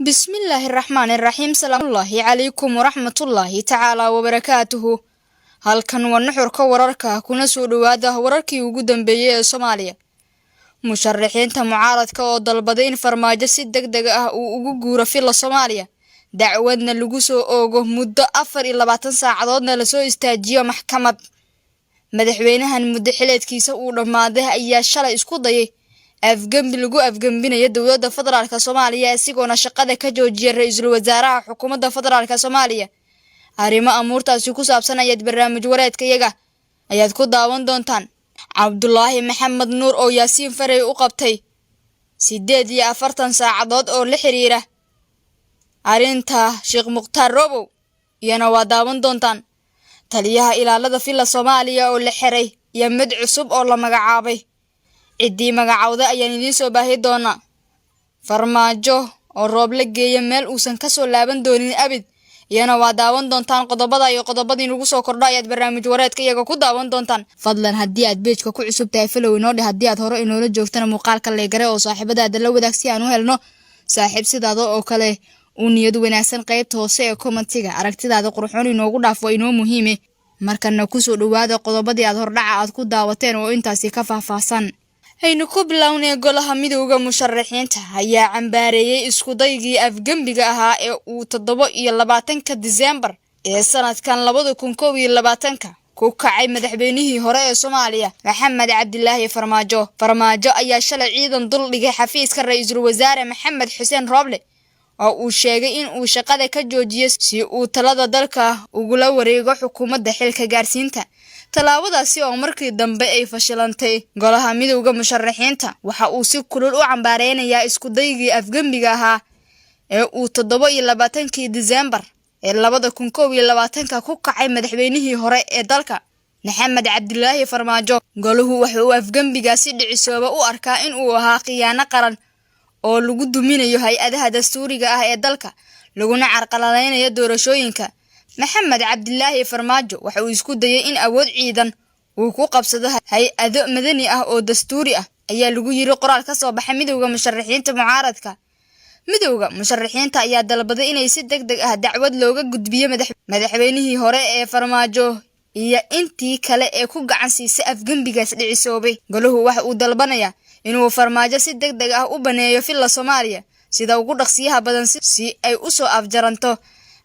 بسم الله الرحمن الرحيم. سلام الله عليكم ورحمة الله تعالى وبركاته. halkan waa nuxurka wararka kuna soo dhawaada wararkii ugu dambeeyay ee Soomaaliya. Musharaxiinta mucaaradka oo dalbaday in farmaajo si degdeg ah uu ugu guuro fila Soomaaliya. Dacwadna lagu soo oogo muddo 24 saacadoodna la soo istaajiyo maxkamad. Madaxweynahan muddo xileedkiisa uu dhamaaday ayaa shalay isku dayay lagu afgambinaya dowladda federaalka Soomaaliya isagoona shaqada ka joojiyay ra'iisul wasaaraha xukuumadda federaalka Soomaaliya. arrimo amuurtaasi ku saabsan ayaad barnaamij wareedka iyaga ayaad ku daawan doontaan. Cabdullaahi Maxamed Nuur oo Yaasiin Faray u qabtay 48 saacadood oo la xiriira arinta Sheekh Muqtaar Robow iyana waa daawan doontaan. taliyaha ilaalada fila Soomaaliya oo la xiray iyo mid cusub oo la magacaabay cidii magacawda ayaan idin soo baahi doonaa. Farmaajo oo roob la geeyay meel uusan ka soo laaban doonin abid iyana waa daawan doontaan. qodobada iyo qodobadii ugu soo kordhay ayaad barnaamij wareedka iyaga ku daawan doontaan. fadlan haddii aad page-ka ku cusub tahay follow inoo dheh, haddii aad hore inoola joogtana muuqaalka leegare oo saaxiibadaada la wadaag si aan u helno saaxiib sidaada oo kale u niyad wanaagsan. qaybta hoose ee commentiga aragtidaada qurxoon inoogu dhaaf waa inoo muhiim ah. markana ku soo dhawaada qodobadii aad hordhaca aad ku daawateen oo intaasi ka faahfaahsan. haynu ku bilownay golaha midowga musharaxiinta ayaa cambaareeyay isku daygii afgambiga ahaa ee uu 27 December ee sanadkan 2021 ku kacay madaxweynihii hore ee Soomaaliya Maxamed Cabdilaahi Farmaajo. Farmaajo ayaa shalay ciidan dul dhigay xafiiska ra'iisul wasaare Maxamed Xuseen Roble oo uu sheegay in uu shaqada ka joojiyo si uu talada dalka ugu la wareego xukuumadda xilka gaarsiinta. talaabadaasi oo markii dambe ay fashilantay. golaha midowga musharaxiinta waxa uu si kulul u cambaareynaya isku daygii afgambiga ahaa ee uu 27 December ee 2021 ku kacay madaxweynihii hore ee dalka Maxamed Cabdilaahi Farmaajo. goluhu waxa uu afgambigaasi dhicisooba u arkaa in uu ahaa khiyaano qaran oo lagu duminayo hay'adaha dastuuriga ah ee dalka laguna carqaladeynayo doorashooyinka. Maxamed Cabdilaahi Farmaajo waxa uu isku dayay in awood ciidan uu ku qabsado hay'ado madani ah oo dastuuri ah ayaa lagu yiri qoraal ka soo baxay midowga musharaxiinta mucaaradka. midowga musharaxiinta ayaa dalbaday inay si degdeg ah dacwad looga gudbiyo madaxweynihii hore ee Farmaajo iyo intii kale ee ku gacan siisay afgambigaas dhicisoobay. goluhu waxa uu dalbanayaa inuu Farmaajo si degdeg ah u baneeyo fila Soomaaliya sida ugu dhaqsiyaha badan si ay u soo afjaranto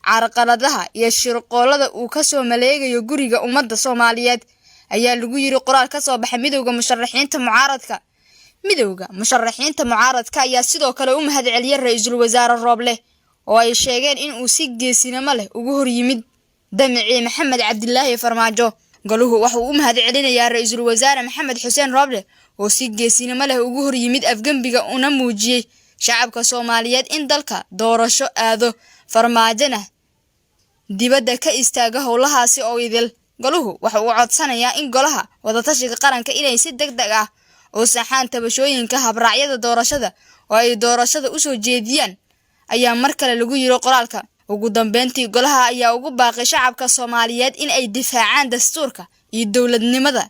carqaladaha iyo shirqoolada uu ka soo maleegayo guriga ummadda Soomaaliyeed ayaa lagu yiri qoraal ka soo baxay midowga musharaxiinta mucaaradka. midowga musharaxiinta mucaaradka ayaa sidoo kale u mahadceliyay ra'iisul wasaare Roble oo ay sheegeen in uu si geesinimo leh ugu hor yimid damicii Maxamed Cabdilaahi Farmaajo. goluhu waxa uu u mahadcelinayaa ra'iisul wasaare Maxamed Xuseen Roble oo si geesinimo leh ugu hor yimid afgambiga una muujiyay shacabka Soomaaliyeed in dalka doorasho aado Farmaajona dibadda ka istaaga howlahaasi oo idil. goluhu waxa uu codsanayaa in golaha wadatashiga qaranka inay si degdeg ah oo saxaan tabashooyinka habraacyada doorashada oo ay doorashada u soo jeediyaan ayaa mar kale lagu yiri qoraalka. ugu dambeyntii golaha ayaa ugu baaqay shacabka Soomaaliyeed in ay difaacaan dastuurka iyo dawladnimada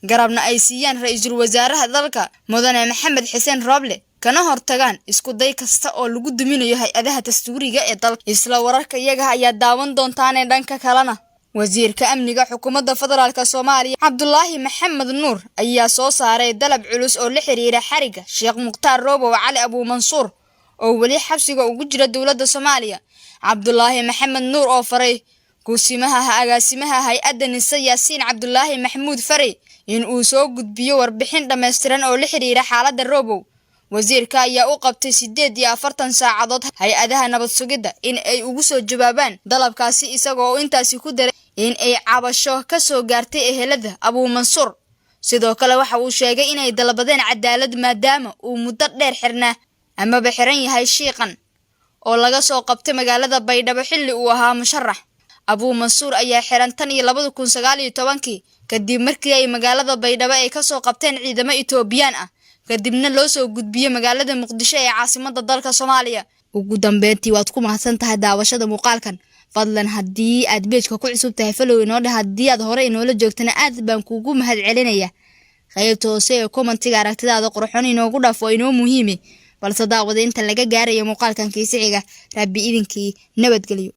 garabna ay siiyaan ra'iisul wasaaraha dalka mudane Maxamed Xuseen Roble kana hortagaan isku day kasta oo lagu duminayo hay'adaha dastuuriga ee dalka. isla wararka iyaga ayaa daawan doontaan ee dhanka kalena wasiirka amniga xukuumadda federaalka Soomaaliya Cabdullaahi Maxamed Nuur ayaa soo saaray dalab culus oo la xiriira xariga Sheekh Muqtaar Robow Cali Abu Mansuur oo wali xabsiga ugu jira dowladda Soomaaliya. Cabdullaahi Maxamed Nuur oo faray kusimaha agaasimaha hay'adda Nisa Yaasiin Cabdullaahi Maxamuud Faray in uu soo gudbiyo warbixin dhameystiran oo la xiriira xaaladda Robow. wasiirka ayaa u qabtay 48 saacadood hay'adaha nabad sugidda in ay ugu soo jawaabaan dalabkaasi isagoo intaasi ku daray in ay cabasho ka soo gaartay ehelada Abu Mansuur. sidoo kale waxa uu sheegay inay dalbadeen cadaalad maadaama uu muddo dheer xirnaa ama xiran yahay shiiqan oo laga soo qabtay magaalada Baydhabo xilli uu ahaa musharax. Abu Mansuur ayaa xiran tan iyo 2019 kadib markii ay magaalada Baydhabo ay ka soo qabteen ciidamo Itoobiyaan ah kadibna loo soo gudbiyay magaalada Muqdisho ee caasimadda dalka Soomaaliya. ugu dambeyntii waad ku mahadsan tahay daawashada muuqaalkan. fadlan haddii aad page-ka ku cusub tahay follow inoo dheh, haddii aad hore inoola joogtana aad baan kuugu mahadcelinayaa. qaybta hoose ee commentiga aragtidaada qurxoon inoogu dhaaf waa inoo muhiim. balse daawada inta laga gaarayo muuqaalkan kiisiga rabbi idinkii nabadgeliyo.